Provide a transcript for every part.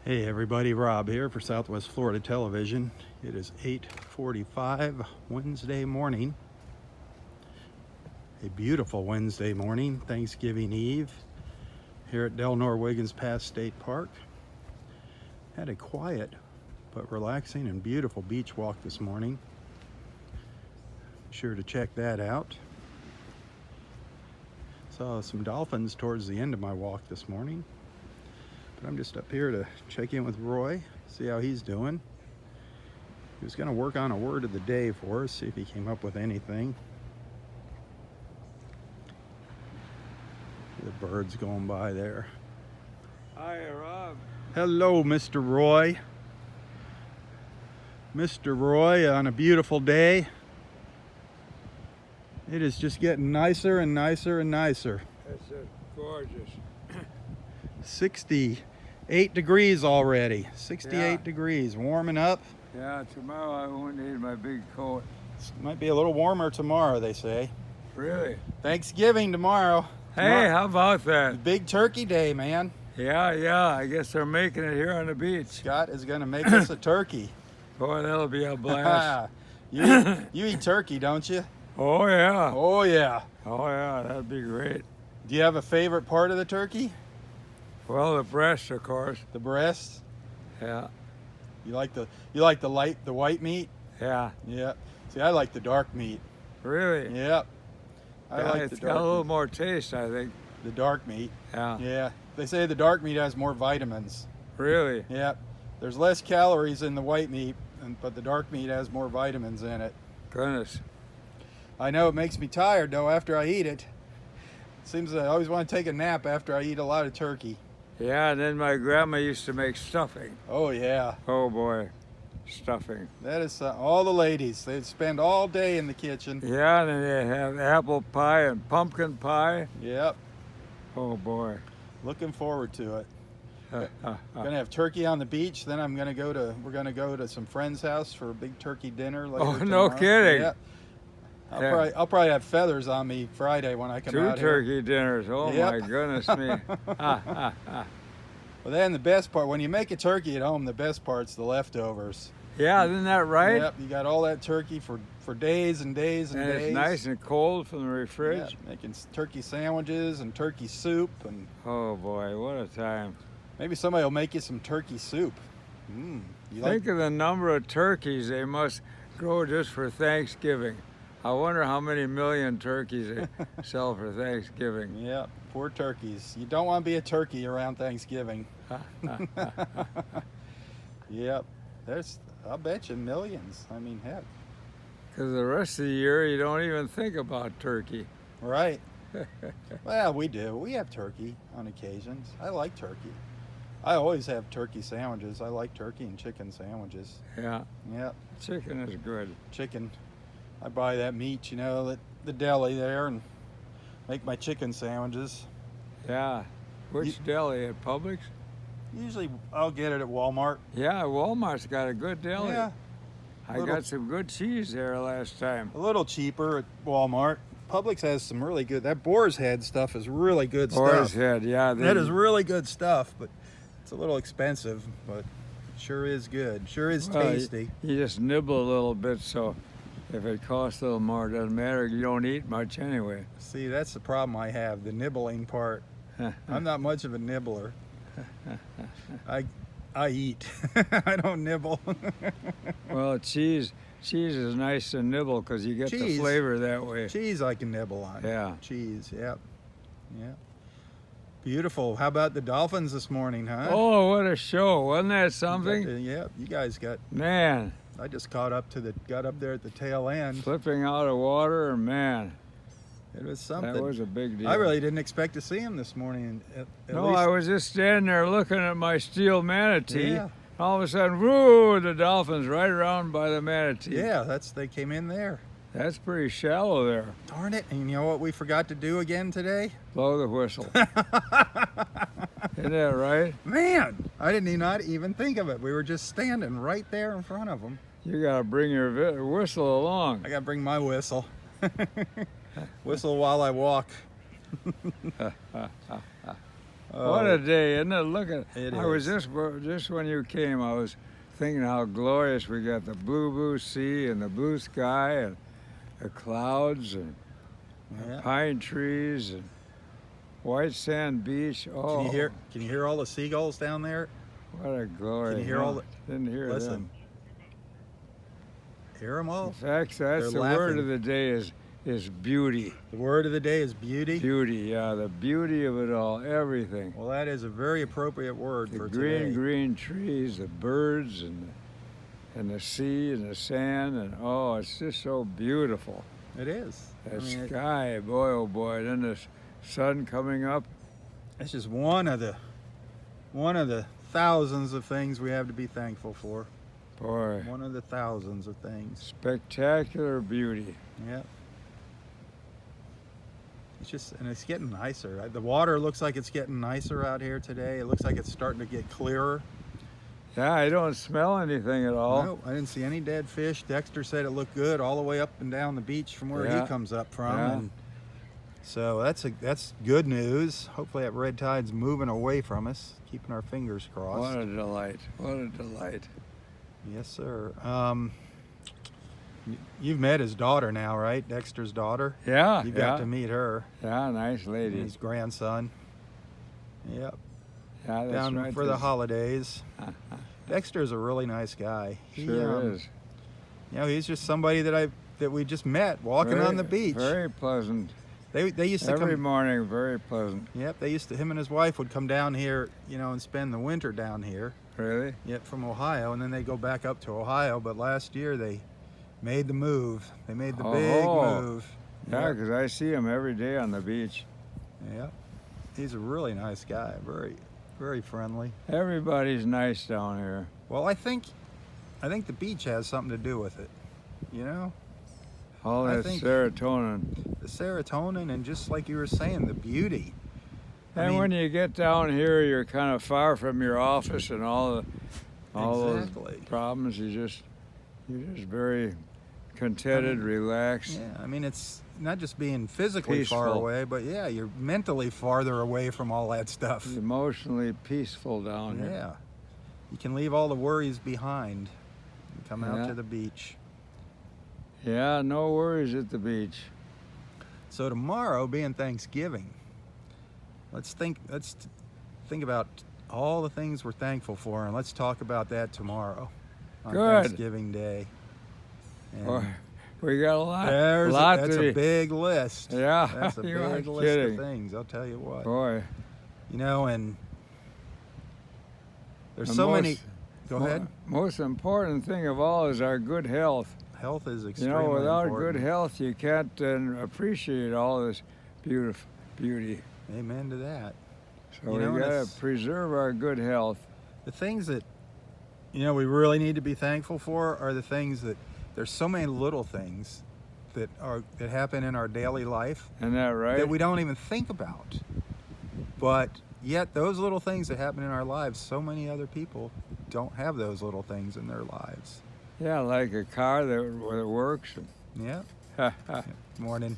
Hey everybody, Rob here for Southwest Florida Television. It is 8:45 Wednesday morning. A beautiful Wednesday morning, Thanksgiving Eve, here at Delnor Wiggins Pass State Park. Had a quiet but relaxing and beautiful beach walk this morning. Be sure to check that out. Saw some dolphins towards the end of my walk this morning. But I'm just up here to check in with Roy, see how he's doing. He was going to work on a word of the day for us, see if he came up with anything. The birds going by there. Hi, Rob. Hello, Mr. Roy. Mr. Roy, on a beautiful day. It is just getting nicer and nicer and nicer. It's gorgeous. 68 degrees already. 68 degrees, warming up. Yeah, tomorrow I won't need my big coat. Might be a little warmer tomorrow, they say. Really? Thanksgiving tomorrow. Hey, how about that? Big turkey day, man. Yeah, I guess they're making it here on the beach. Scott is going to make us a turkey. Boy, that'll be a blast. you eat turkey, don't you? Oh, yeah. Oh, yeah. Oh, yeah, that'd be great. Do you have a favorite part of the turkey? Well, the breast, of course. The breast? Yeah. You like the white meat? Yeah. Yeah. See, I like the dark meat. Really? Yeah. I like it's the got dark a little meat. more taste, I think. The dark meat. Yeah. Yeah. They say the dark meat has more vitamins. Really? Yeah. There's less calories in the white meat, but the dark meat has more vitamins in it. Goodness. I know it makes me tired, though, after I eat it. Seems I always want to take a nap after I eat a lot of turkey. Yeah, and then my grandma used to make stuffing. Oh, yeah. Oh, boy. Stuffing. That is all the ladies. They'd spend all day in the kitchen. Yeah, and then they have apple pie and pumpkin pie. Yep. Oh, boy. Looking forward to it. Gonna have turkey on the beach. Then we're gonna go to some friend's house for a big turkey dinner later Oh, tomorrow. no kidding. Yeah. I'll probably have feathers on me Friday when I come out Two here. turkey dinners. Oh, Yep. my goodness me. Well, then the best part, when you make a turkey at home, the best part's the leftovers. Yeah, isn't that right? Yep, you got all that turkey for days and days and And days. it's nice and cold from the fridge. Yeah, making turkey sandwiches and turkey soup, and Oh, boy, what a time. maybe somebody will make you some turkey soup. You Think of the number of turkeys they must grow just for Thanksgiving. I wonder how many million turkeys they sell for Thanksgiving. Yeah, poor turkeys. You don't want to be a turkey around Thanksgiving. Yep, I'll bet you millions. I mean, heck. Because the rest of the year, you don't even think about turkey. Right. Well, we do. We have turkey on occasions. I like turkey. I always have turkey sandwiches. I like turkey and chicken sandwiches. Yeah, Yep, chicken is good. chicken. I buy that meat, at the deli there, and make my chicken sandwiches. Yeah. Which deli? At Publix? Usually I'll get it at Walmart. Yeah, Walmart's got a good deli. Yeah, I got some good cheese there last time. a little cheaper at Walmart. Publix has some really good, that Boar's Head stuff is really good Boar's stuff. Head, yeah. That is really good stuff, but it's a little expensive, but sure is good. Sure is tasty. You just nibble a little bit, so if it costs a little more, it doesn't matter. You don't eat much anyway. See, that's the problem I have, the nibbling part. I'm not much of a nibbler. I eat. I don't nibble. Well, cheese is nice to nibble because you get the flavor that way. Cheese I can nibble on. Yeah. Cheese, yep. Yeah. Beautiful. How about the dolphins this morning, huh? Oh, what a show. Wasn't that something? Yeah, you guys Man, I just got up there at the tail end. flipping out of water, man. It was something. That was a big deal. I really didn't expect to see him this morning. At No, least, I was just standing there looking at my steel manatee. Yeah. All of a sudden, whoo, the dolphins right around by the manatee. Yeah, they came in there. That's pretty shallow there. Darn it. And you know what we forgot to do again today? Blow the whistle. Isn't that right? Man, I didn't not even think of it. We were just standing right there in front of them. You got to bring your whistle along. I got to bring my whistle. Whistle while I walk. What a day, isn't it? Look at It I was is. just when you came, I was thinking how glorious we got the blue sea and the blue sky and the clouds and Yeah. pine trees and white sand beach. Oh, Can you hear all the seagulls down there? what a glory! Can you hear No, all the? Didn't hear Listen. them. Hear them all? In fact, that's They're the word laughing. of the day is beauty. The word of the day is beauty. Beauty, yeah, the beauty of it all, everything. Well, that is a very appropriate word The for green, today. green trees, the birds, and the sea and the sand, and oh, it's just so beautiful. It is. The I mean, sky, boy, oh boy, then the sun coming up. it's just one of the thousands of things we have to be thankful for. Boy, One of the thousands of things. spectacular beauty. Yeah. And it's getting nicer. The water looks like it's getting nicer out here today. It looks like it's starting to get clearer. Yeah, I don't smell anything at all. No, I didn't see any dead fish. Dexter said it looked good all the way up and down the beach from where Yeah. he comes up from. Yeah. And so that's good news. Hopefully that red tide's moving away from us, keeping our fingers crossed. What a delight. What a delight. Yes, sir. You've met his daughter now, right? Dexter's daughter. Yeah, You yeah. got to meet her. Yeah, nice And lady. his grandson. Yep. Yeah, that's Down right. for the This- holidays. Dexter's a really nice guy. Sure is. You know, he's just somebody that we just met walking on the beach. Very pleasant. They used to Every come. morning, very pleasant. Yep, him and his wife would come down here, and spend the winter down here. Really? Yep, from Ohio, and then they go back up to Ohio. But last year they made the move. They made the big Oh. move. Yeah, because I see him every day on the beach. Yep. He's a really nice guy. Very, very friendly. Everybody's nice down here. Well, I think the beach has something to do with it. You know, All I that think- serotonin. the serotonin and just like you were saying, the beauty. I And mean- when you get down here, you're kind of far from your office and all Exactly. those problems. You're just very contented, relaxed. Yeah, I mean, it's not just being physically far Peaceful. away, but yeah, you're mentally farther away from all that stuff. Emotionally peaceful down here. Yeah. You can leave all the worries behind and come out Yeah. to the beach. Yeah, no worries at the beach. So tomorrow being Thanksgiving, let's think about all the things we're thankful for, and let's talk about that tomorrow on Good. Thanksgiving Day. And Boy, we got a lot. that's to a big list. Yeah, That's a you aren't big list kidding. of things, I'll tell you what. Boy, And there's the so most- many. Go ahead. Most important thing of all is our good health. Health is You extremely know, without important. good health, you can't appreciate all this beauty. Amen to that. So You know, we and gotta it's- preserve our good health. The things that we really need to be thankful for are the things that there's so many little things that happen in our daily life Isn't that right? that we don't even think about. But yet those little things that happen in our lives, so many other people don't have those little things in their lives. Yeah, like a car that works. Yeah. And Morning.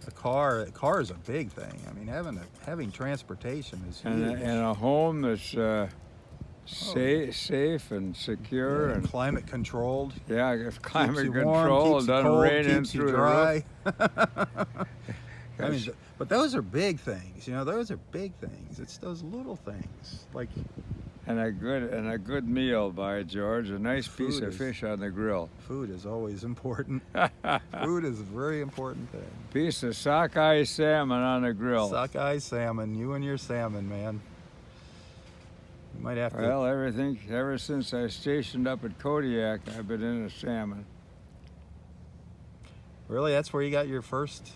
A car is a big thing. I mean, having transportation is huge. and a home that's safe and secure, Yeah, and climate controlled. yeah, if climate Keeps you control warm, keeps you doesn't cold, rain in keeps you through the dry. roof. I mean, but those are big things. Those are big things. It's those little things, like And a good meal, by George. A nice piece Food of is- fish on the grill. food is always important. Food is a very important thing. Piece of sockeye salmon on the grill. Sockeye salmon, you and your salmon, man. You might have to. Well, ever since I stationed up at Kodiak, I've been into salmon. Really, that's where you got your first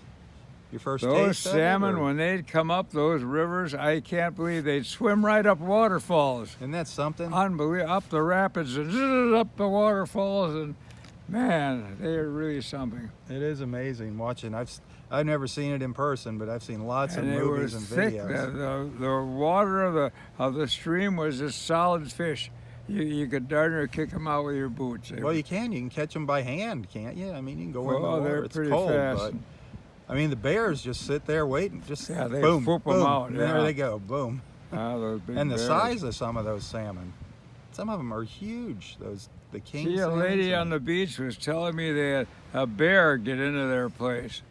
Those taste of it, salmon, or- when they'd come up those rivers, I can't believe they'd swim right up waterfalls. Isn't that something? Unbelievable. Up the rapids and zzz, up the waterfalls, and man, they are really something. It is amazing watching. I've never seen it in person, but I've seen lots And of they were movies and thick. videos. The water of the stream was just solid fish. You could darn near kick them out with your boots. Well, you can catch them by hand, can't you? I mean, you can go in the Well, water. they're It's pretty cold, fast. I mean, the bears just sit there waiting. Just Yeah, they boom, whoop 'em boom. out, There yeah. they go, boom. Those big And the bears. size of some of those salmon. Some of them are huge. The king See, a salmons lady and- on the beach was telling me they had a bear get into their place.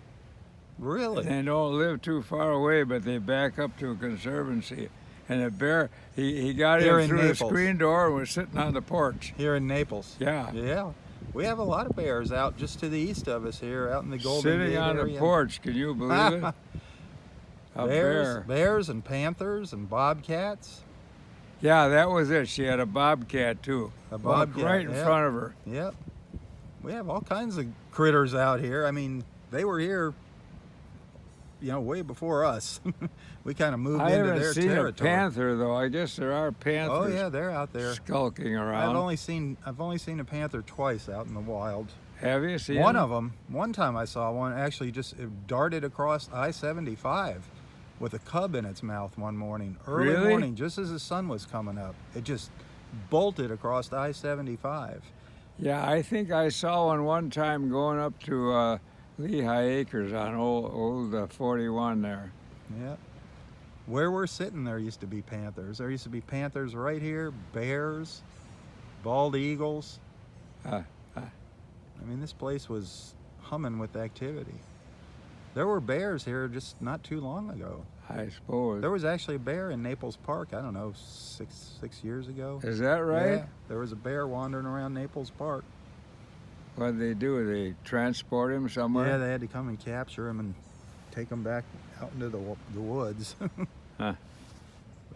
Really? They don't live too far away, but they back up to a conservancy. And a bear, he got Here in in through the Naples. screen door and was sitting on the porch. Here in Naples. Yeah. Yeah. We have a lot of bears out just to the east of us here, out in the Golden Sitting Gate on area. the porch, can you believe it? A bear. Bears and panthers and bobcats. Yeah, that was it. She had a bobcat too. A Walked bobcat, right in yeah. front of her. Yep. We have all kinds of critters out here. I mean, they were here, way before us. We kind of moved I into haven't their seen territory. a panther though. I guess there are panthers. Oh yeah, they're out there. Skulking I've around. only seen a panther twice out in the wild. Have you seen One them? of them, one time I saw one actually just darted across I-75 with a cub in its mouth one morning, early Really? morning, just as the sun was coming up. It just bolted across I-75. Yeah, I think I saw one time going up to Lehigh Acres on old 41 there. Yeah. Where we're sitting, there used to be panthers. There used to be panthers right here, bears, bald eagles. I mean, this place was humming with activity. There were bears here just not too long ago. I suppose. There was actually a bear in Naples Park, I don't know, six years ago. Is that right? Yeah, there was a bear wandering around Naples Park. What did they do? They transport him somewhere? Yeah, they had to come and capture him and take him back out into the woods. Huh.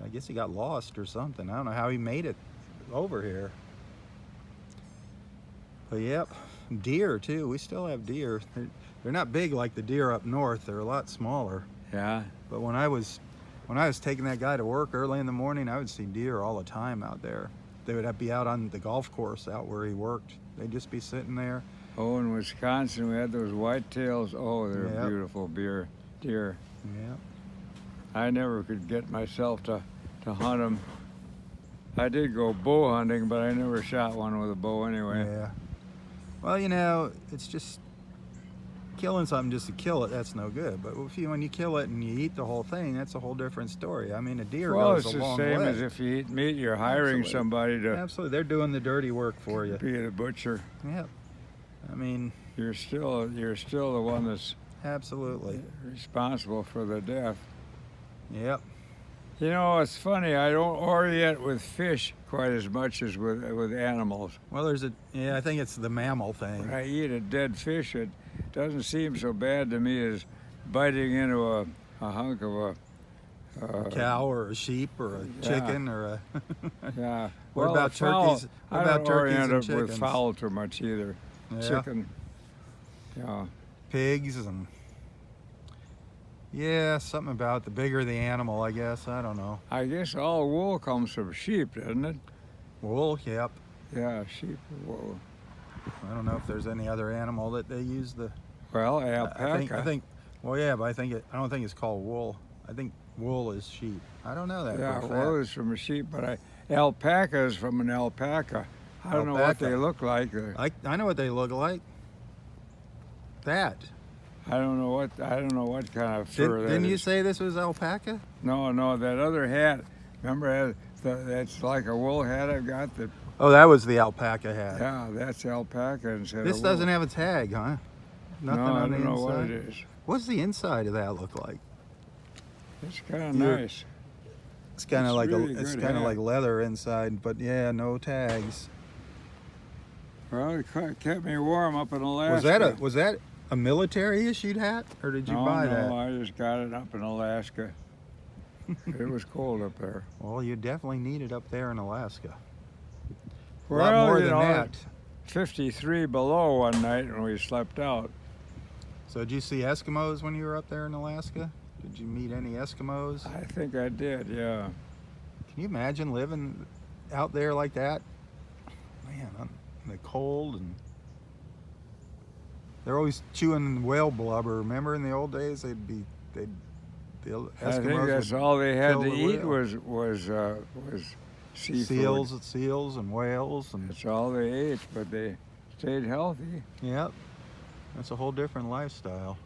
I guess he got lost or something. I don't know how he made it over here. But yep, deer too. We still have deer. They're not big like the deer up north. They're a lot smaller. Yeah. But when I was taking that guy to work early in the morning, I would see deer all the time out there. They would be out on the golf course out where he worked. They'd just be sitting there. Oh, in Wisconsin, we had those whitetails. Oh, they're Yep. beautiful deer. Yeah. I never could get myself to hunt them. I did go bow hunting, but I never shot one with a bow anyway. Yeah. Well, it's just killing something just to kill it. That's no good. But when you kill it and you eat the whole thing, that's a whole different story. I mean, a deer Well, goes it's a the long same way. as if you eat meat. You're hiring Absolutely. somebody to Absolutely, they're doing the dirty work for you. be the butcher. Yep. I mean, You're still the one that's absolutely. responsible for the death. Yep. You know, it's funny. I don't orient with fish quite as much as with animals. Well, I think it's the mammal thing. When I eat a dead fish, it doesn't seem so bad to me as biting into a hunk of A cow or a sheep or a chicken or a. Yeah. What Well, about a fowl, turkeys? What I about don't turkeys orient and it with chickens? fowl too much either. Yeah. Chicken. Yeah. Pigs and. Yeah, something about the bigger the animal, I guess. I don't know. I guess all wool comes from sheep, doesn't it? Wool, yep. Yeah, sheep wool. I don't know if there's any other animal that they use the. Well, alpaca. I think. Well, yeah, but I don't think it's called wool. I think wool is sheep. I don't know that. Yeah, for a wool fact. is from a sheep, but alpaca is from an alpaca. I don't know what Alpaca. they look like. I know what they look like. That. I don't know what kind of fur that Didn't you is. say this was alpaca? No, that other hat. Remember, that's like a wool hat I've got. That Oh, that was the alpaca hat. yeah, that's alpaca instead This of doesn't wool. have a tag, huh? Nothing No, I on the don't know inside. what it is. What's the inside of that look like? It's kind of You're- nice. It's kind of It's like really it's good kind of hat. like leather inside, but yeah, no tags. Well, it kept me warm up in Alaska. Was that a military issued hat, or did you buy that? No, I just got it up in Alaska. It was cold up there. Well, you definitely need it up there in Alaska. A Well, lot more you than know, that. 53 below one night when we slept out. So did you see Eskimos when you were up there in Alaska? Did you meet any Eskimos? I think I did, yeah. Can you imagine living out there like that? Man, in the cold, and they're always chewing whale blubber. Remember in the old days, the Eskimos I think that's would all they had kill to the eat whale. was seafood. seals and whales, and That's all they ate, but they stayed healthy. yep, that's a whole different lifestyle.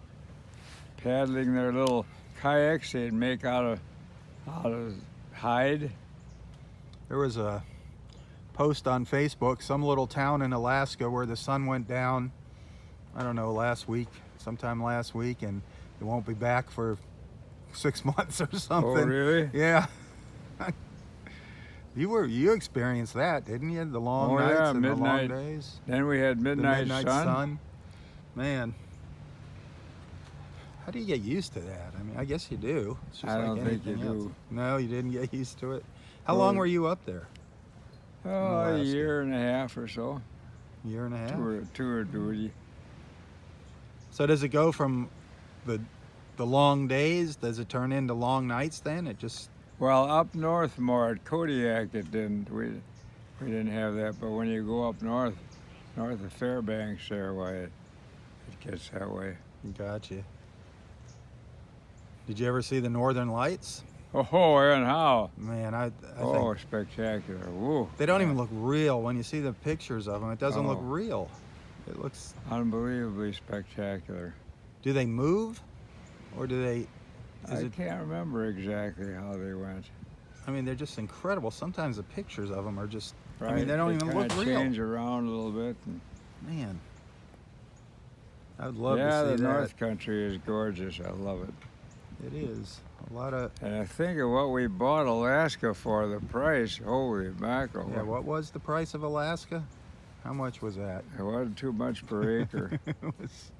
paddling their little kayaks they'd make out of hide. There was a post on Facebook, some little town in Alaska where the sun went down, I don't know, sometime last week, and it won't be back for 6 months or something. Oh, really? Yeah. You experienced that, didn't you? The long nights yeah, and midnight. the long days. Then we had midnight sun. Man, how do you get used to that? I mean, I guess you do. It's just I like don't think you anything else. do. No, you didn't get used to it. How Well, long were you up there? Oh, Alaska? a year and a half or so. Year and a half. Tour duty. So does it go from the long days? Does it turn into long nights then? It just Well, up north more at Kodiak it didn't. We didn't have that. But when you go up north of Fairbanks there, why it gets that way. gotcha. Did you ever see the Northern Lights? Oh, and how? Man, I Oh, think spectacular. Woo. they don't even look real when you see the pictures of them. It doesn't look Oh. real. It looks. Unbelievably spectacular. Do they move, or do they? I can't remember exactly how they went. I mean, they're just incredible. Sometimes the pictures of them are just. Right? I mean, they don't even kinda look real. change around a little bit. And Man, I'd love yeah, to see the that. North Country is gorgeous. I love it. It is a lot of. And I think of what we bought Alaska for, the price, holy mackerel. Yeah, what was the price of Alaska? How much was that? It wasn't too much per acre. It was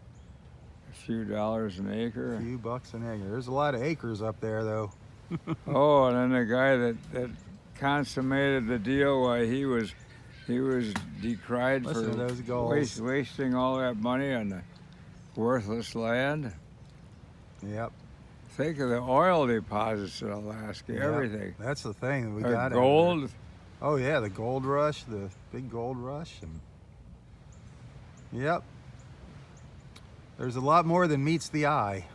A few dollars an a acre. few bucks an acre. There's a lot of acres up there, though. Oh, and then the guy that consummated the deal, why he was decried Listen to those goals. wasting all that money on the worthless land. Yep. Think of the oil deposits in Alaska, Yep. everything. That's the thing we Or got. gold. Oh yeah, the gold rush, the big gold rush, and yep. There's a lot more than meets the eye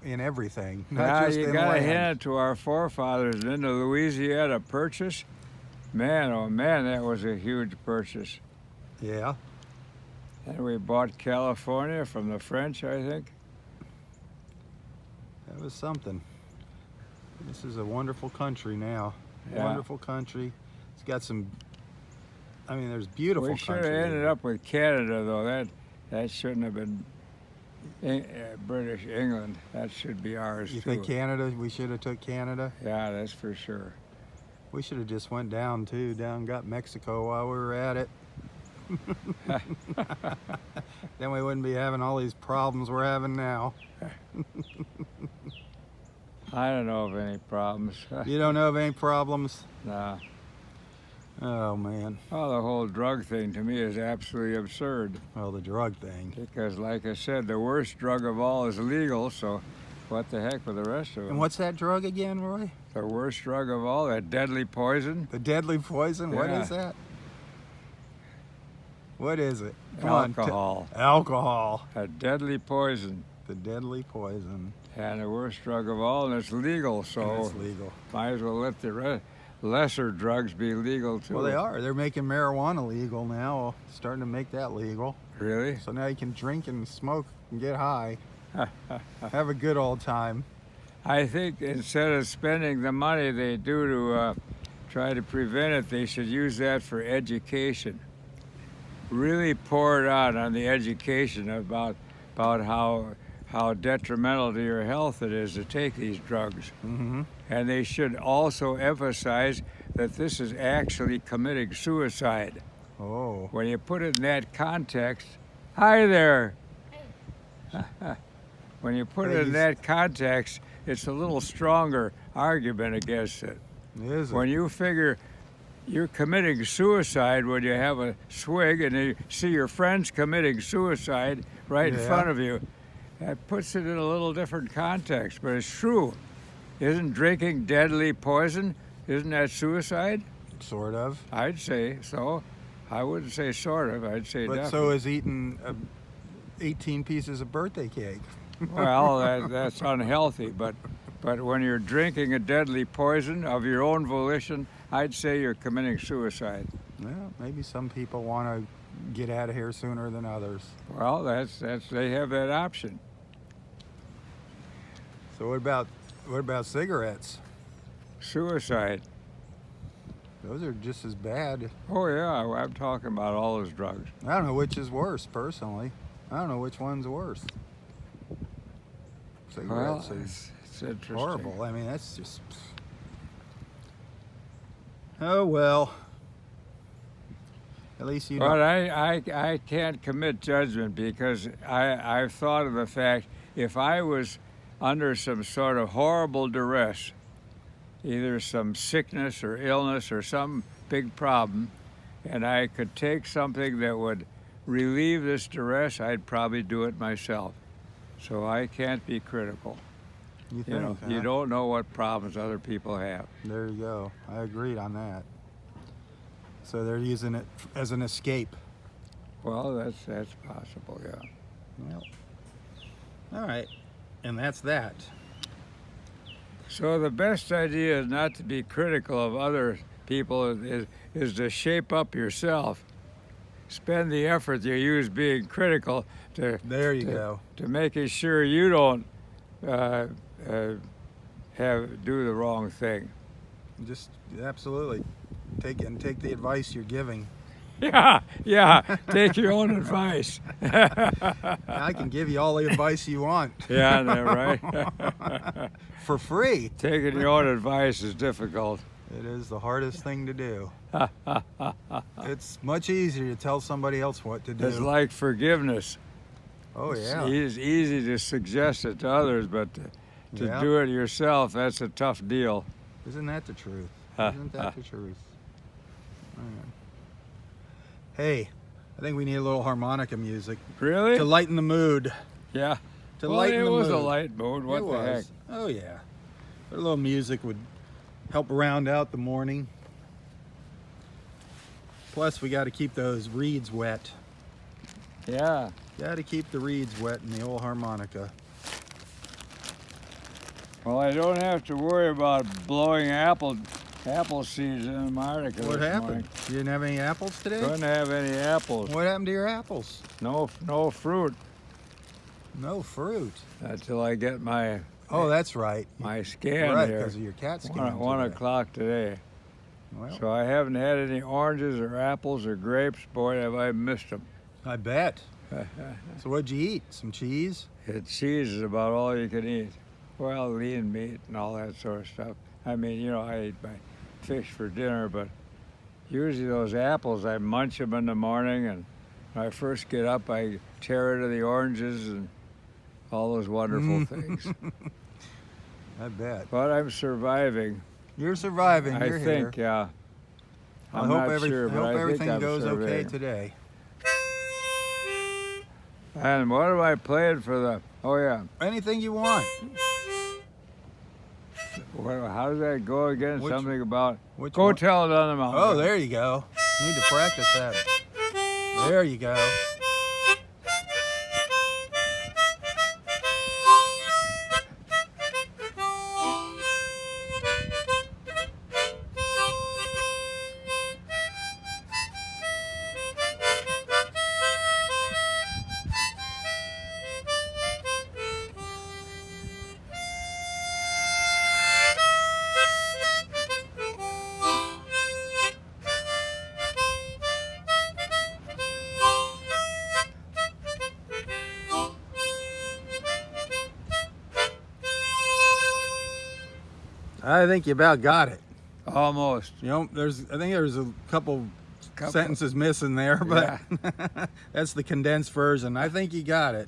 in everything, not Yeah, just you in gotta land. hand it to our forefathers. In the Louisiana Purchase, man, oh man, that was a huge purchase. Yeah. And we bought California from the French, I think. That was something. This is a wonderful country now. Yeah. Wonderful country. It's got some. I mean, there's beautiful We should have country. ended up with Canada, though. That shouldn't have been British England. That should be ours You too. think Canada? We should have took Canada. Yeah, that's for sure. We should have just went down too. Got Mexico while we were at it. Then we wouldn't be having all these problems we're having now. I don't know of any problems. You don't know of any problems? Nah. Oh man. Well, the whole drug thing to me is absolutely absurd. Well, the drug thing. Because, like I said, the worst drug of all is legal, so what the heck with the rest of them? And what's that drug again, Roy? The worst drug of all, that deadly poison? The deadly poison? What Yeah. is that? What is it? Come on, Alcohol. alcohol. A deadly poison. The deadly poison. And the worst drug of all, and it's legal, so And it's legal. might as well let the lesser drugs be legal too. Well, they are. They're making marijuana legal now. Starting to make that legal. Really? So now you can drink and smoke and get high. Have a good old time. I think instead of spending the money they do to try to prevent it, they should use that for education. Really pour it out on the education about how detrimental to your health it is to take these drugs. Mm-hmm. And they should also emphasize that this is actually committing suicide. Oh. When you put it in that context, hi there. When you put it in that context, it's a little stronger argument against it. Is it? When you figure you're committing suicide when you have a swig and you see your friends committing suicide right in Yeah. front of you, that puts it in a little different context. But it's true. Isn't drinking deadly poison? Isn't that suicide? Sort of. I'd say so. I wouldn't say sort of. I'd say But definitely. so is eating 18 pieces of birthday cake. Well, that's unhealthy. But when you're drinking a deadly poison of your own volition, I'd say you're committing suicide. Well, maybe some people want to get out of here sooner than others. Well, that's they have that option. So what about cigarettes? Suicide. Those are just as bad. Oh yeah, I'm talking about all those drugs. I don't know which is worse, personally. I don't know which one's worse. Well, Cigarettes are it's interesting. horrible. I mean, that's just... Oh, well. At least you But don't... I can't commit judgment because I've thought of the fact if I was under some sort of horrible duress, either some sickness or illness or some big problem, and I could take something that would relieve this duress, I'd probably do it myself. So I can't be critical. You You know, think, you huh? don't know what problems other people have. There you go. I agreed on that. So they're using it as an escape. Well, that's possible, yeah. Well, all right. And that's that. So the best idea is not to be critical of other people, is to shape up yourself. Spend the effort you use being critical to There you go. to making sure you don't do the wrong thing. Just absolutely take the advice you're giving. Yeah. Take your own advice. I can give you all the advice you want. Yeah, right. For free. Taking your own advice is difficult. It is the hardest thing to do. It's much easier to tell somebody else what to do. It's like forgiveness. Oh yeah. It's easy to suggest it to others, but to Yeah. do it yourself, that's a tough deal. Isn't that the truth? Isn't that the truth? All right. Hey, I think we need a little harmonica music Really? to lighten the mood. Yeah. To Well, lighten it the was mood. a light mood. What It the heck? was. Oh yeah. But a little music would help round out the morning. Plus, we got to keep those reeds wet. Yeah. Got to keep the reeds wet in the old harmonica. Well, I don't have to worry about blowing apple seeds in the harmonica. What this happened? morning. You didn't have any apples today? Couldn't have any apples. What happened to your apples? No fruit No fruit. until I get my Oh, that's right. scan Right, here. because of your CAT scan. 1 today. o'clock today. Well, So I haven't had any oranges or apples or grapes. Boy, have I missed them. I bet. So what'd you eat? Some cheese? Cheese is about all you can eat. Well, lean meat and all that sort of stuff. I mean, you know, I eat my fish for dinner, but usually those apples, I munch them in the morning, and when I first get up, I tear into the oranges and all those wonderful things. I bet. But I'm surviving. You're surviving. I You're think, here. yeah. I I'm hope, not sure, I but hope I think everything I'm goes okay surviving. today. And what am I playing for the? Oh yeah. Anything you want. How does that go again? Which- Something about which go one? tell it on the mountain. Oh, there you go. Need to practice that. There you go. I think you about got it. Almost. You know, I think there's a couple sentences missing there, but that's the condensed version. I think you got it.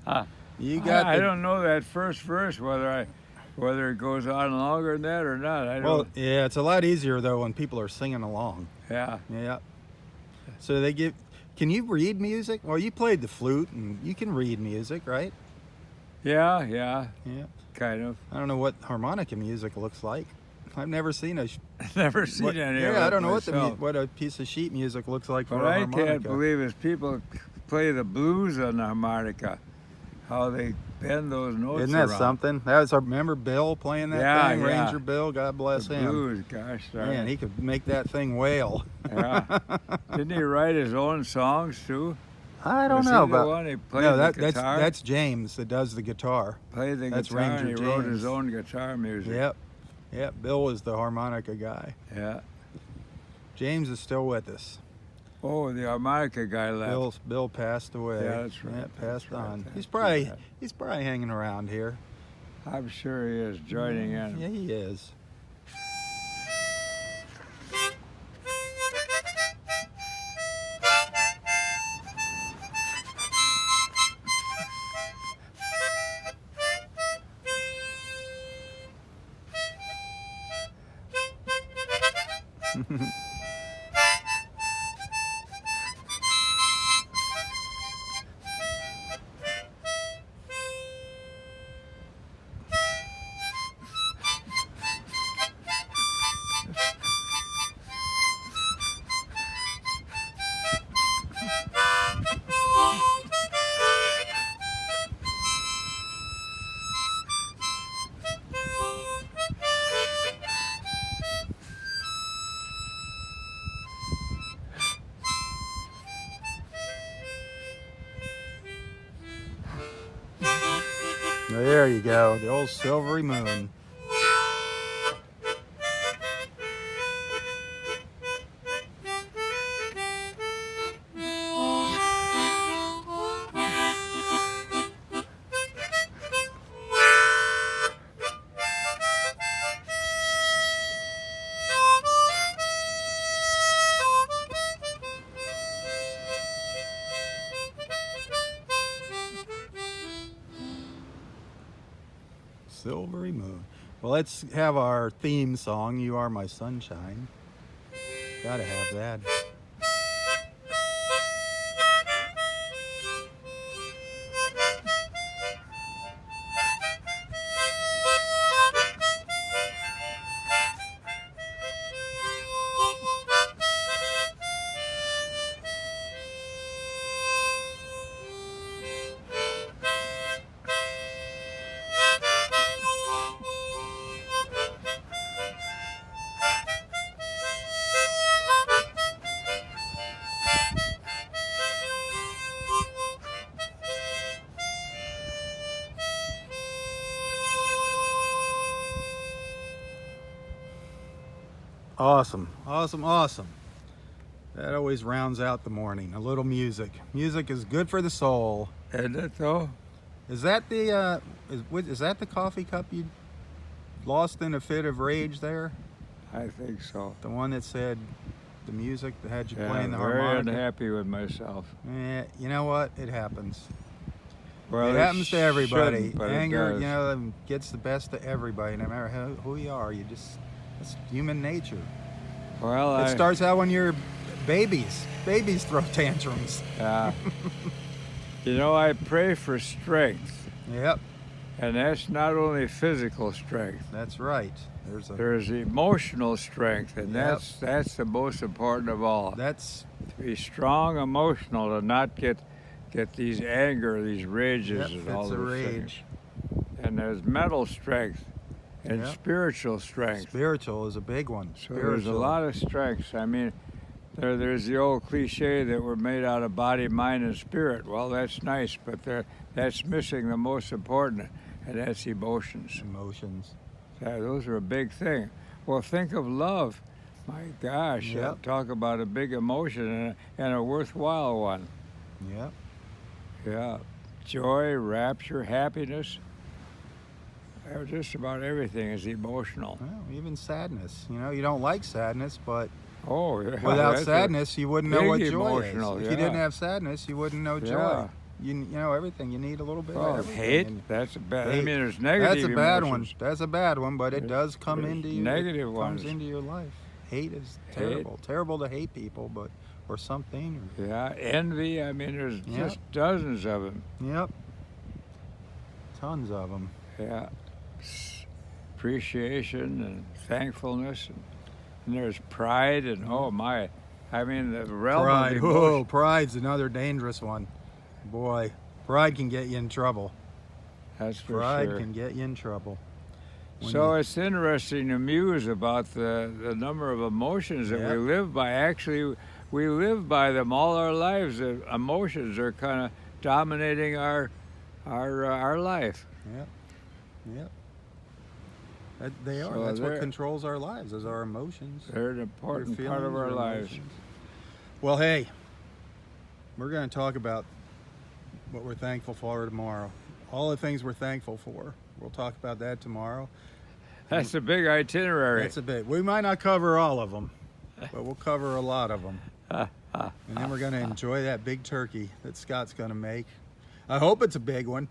You got I the, don't know that first verse whether it goes on longer than that or not. I don't. well, yeah, it's a lot easier though when people are singing along. Yeah. Yeah. So they give. Can you read music? Well, you played the flute, and you can read music, right? Yeah. Yeah. Kind of. I don't know what harmonica music looks like. I've never seen a. Never seen any of it. Yeah, I don't know myself. what a piece of sheet music looks like for What a I harmonica. can't believe is people play the blues on the harmonica. How they bend those notes Isn't that around. something? That was remember Bill playing that Yeah, thing, yeah. Ranger Bill. God bless The him. blues, gosh darn. Man, he could make that thing wail. Yeah. Didn't he write his own songs too? I don't Was know, he the but one who played no, the guitar? that's James that does the guitar. Played the that's guitar, Ranger and he wrote James. his own guitar music. Yep. Bill was the harmonica guy. Yeah. James is still with us. Oh, the harmonica guy left. Bill passed away. Yeah, that's right. Yeah, That's passed right. on. That's He's too probably hanging around here. bad. I'm sure he is joining in. Yeah, he is. There you go, the old silvery moon. Silvery moon. Well, let's have our theme song, You Are My Sunshine. Gotta have that. Awesome. That always rounds out the morning. A little music. Music is good for the soul. Isn't it though? Is that the is that the coffee cup you lost in a fit of rage there? I think so. The one that said the music that had you Yeah, playing the very harmonica? unhappy with myself. Yeah, you know what? It happens. Well, It happens to everybody. shouldn't, but it Anger, does. you know, gets the best of everybody. No matter who you are, it's human nature. Well, It starts out when you're babies. Babies throw tantrums. Yeah. You know, I pray for strength, Yep, and that's not only physical strength. that's right. There's emotional strength, and Yep. that's the most important of all. That's To be strong emotional, to not get these anger, these rages, and all it's a those things. rage. And there's mental strength and Yep. spiritual strength. Spiritual is a big one. So there's a lot of strengths. I mean, there's the old cliche that we're made out of body, mind, and spirit. Well, that's nice, but that's missing the most important, and that's emotions. Emotions. Those are a big thing. Well, think of love. My gosh, Yep. talk about a big emotion and a worthwhile one. Yep. Yeah, joy, rapture, happiness. Just about everything is emotional. Well, even sadness. You know, you don't like sadness, but Oh, yeah, without that's a sadness, you wouldn't know big what joy emotional, is. If yeah. you didn't have sadness, you wouldn't know joy. Yeah. You know everything. You need a little bit Oh, of everything. hate. And That's a bad. I hate. mean, there's negative. That's a bad emotions. one. That's a bad one, but it does come There's into you. negative it ones. comes into your life. Hate is Hate. terrible. Terrible to hate people, or something. Yeah, envy. I mean, there's Yeah. just dozens of them. Yep. Tons of them. Yeah, appreciation and thankfulness, and there's pride and oh my, I mean the realm Pride. of Whoa, emotion. pride's another dangerous one. Boy, pride can get you in trouble. That's for Pride sure. can get you in trouble. When So you- it's interesting to muse about the number of emotions that Yeah. we live by. Actually, we live by them all our lives. The emotions are kind of dominating our life. Yep. Yep. They are. So That's what controls our lives, is our emotions. They're an important Your part of feelings, our your lives. emotions. Well, hey, we're going to talk about what we're thankful for tomorrow. All the things we're thankful for. We'll talk about that tomorrow. That's a big itinerary. That's a bit. We might not cover all of them, but we'll cover a lot of them. And then we're going to enjoy that big turkey that Scott's going to make. I hope it's a big one.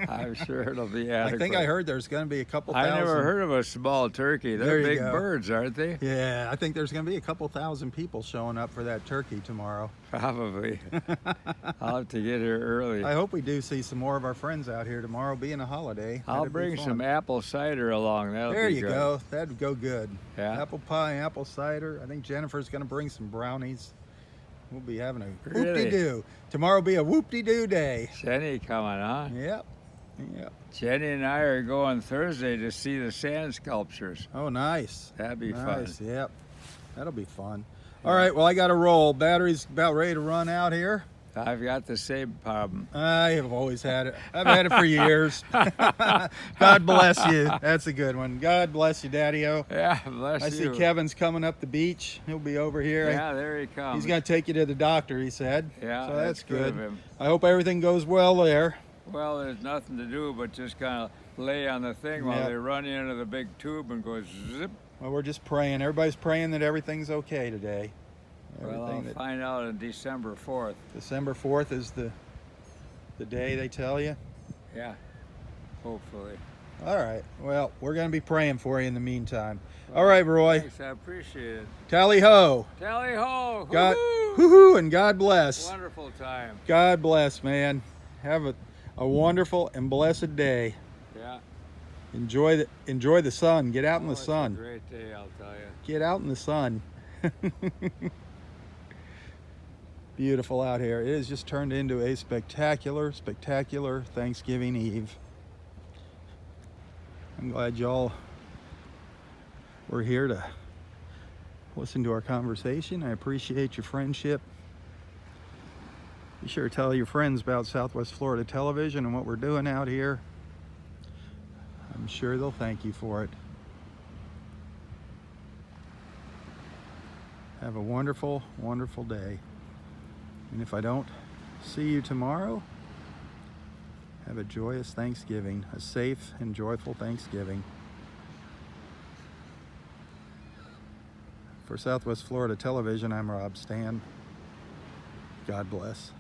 I'm sure it'll be adequate. I think I heard there's going to be a couple thousand. I never heard of a small turkey. They're There you big go. birds, aren't they? Yeah, I think there's going to be a couple thousand people showing up for that turkey tomorrow. Probably. I'll have to get here early. I hope we do see some more of our friends out here tomorrow, being a holiday. I'll That'd be bring fun. some apple cider along. That'll There be you good. go. That'd go good. Yeah. Apple pie, apple cider. I think Jennifer's going to bring some brownies. We'll be having a Really? whoop-de-doo. Tomorrow will be a whoop-de-doo day. Jenny coming, huh? Yep. Yep. Jenny and I are going Thursday to see the sand sculptures. Oh, nice. That'd be Nice. fun. Yep. That'll be fun. All right. Well, I got to roll. Battery's about ready to run out here. I've got the same problem. I have always had it. I've had it for years. God bless you. That's a good one. God bless you, Daddy-O. Yeah, bless I you. see Kevin's coming up the beach. He'll be over here. Yeah, there he comes. He's going to take you to the doctor, he said. Yeah, so that's good of good. him. I hope everything goes well there. Well, there's nothing to do but just kind of lay on the thing while Yeah. they run into the big tube and go zip. Well, we're just praying. Everybody's praying that everything's okay today. Well, I'll find out on December 4th. December 4th is the day they tell you. Yeah, hopefully. All right. Well, we're going to be praying for you in the meantime. All right, Roy. Thanks, I appreciate it. Tally ho. Tally ho! God, Hoo-hoo! hoo-hoo, and God bless. Wonderful time. God bless, man. Have a wonderful and blessed day. Yeah. Enjoy the sun. Get out in the It's sun. a great day, I'll tell you. Get out in the sun. Beautiful out here. It has just turned into a spectacular Thanksgiving Eve. I'm glad y'all were here to listen to our conversation. I appreciate your friendship. Be sure to tell your friends about Southwest Florida Television and what we're doing out here. I'm sure they'll thank you for it. Have a wonderful, wonderful day. And if I don't see you tomorrow, have a joyous Thanksgiving, a safe and joyful Thanksgiving. For Southwest Florida Television, I'm Robb Stan. God bless.